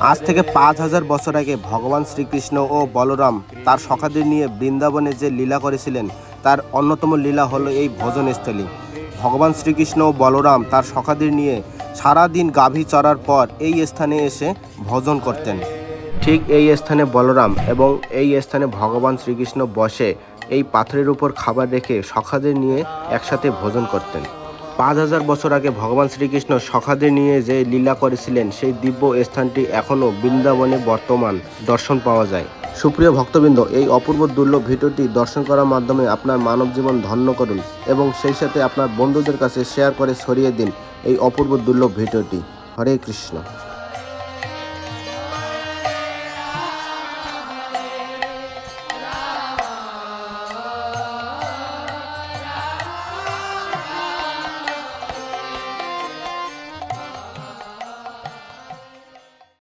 আজ থেকে ৫,০০০ বছর আগে ভগবান শ্রীকৃষ্ণ ও বলরাম তার সখাদের নিয়ে বৃন্দাবনে যে লীলা করেছিলেন তার অন্যতম লীলা হলো এই ভোজনস্থলী। ভগবান শ্রীকৃষ্ণ ও বলরাম তার সখাদের নিয়ে সারাদিন গাভী চড়ার পর এই স্থানে এসে ভোজন করতেন। ঠিক এই স্থানে বলরাম এবং এই স্থানে ভগবান শ্রীকৃষ্ণ বসে এই পাথরের উপর খাবার রেখে সখাদের নিয়ে একসাথে ভোজন করতেন। ৫,০০০ বছর আগে ভগবান শ্রীকৃষ্ণ সখাদের নিয়ে যে লীলা করেছিলেন সেই দিব্য স্থানটি এখনও বৃন্দাবনে বর্তমান দর্শন পাওয়া যায়। সুপ্রিয় ভক্তবৃন্দ, এই অপূর্ব দুর্লভ ভিডিওটি দর্শন করার মাধ্যমে আপনার মানব জীবন ধন্য করুন এবং সেই সাথে আপনার বন্ধুদের কাছে শেয়ার করে ছড়িয়ে দিন এই অপূর্ব দুর্লভ ভিডিওটি। হরে কৃষ্ণ।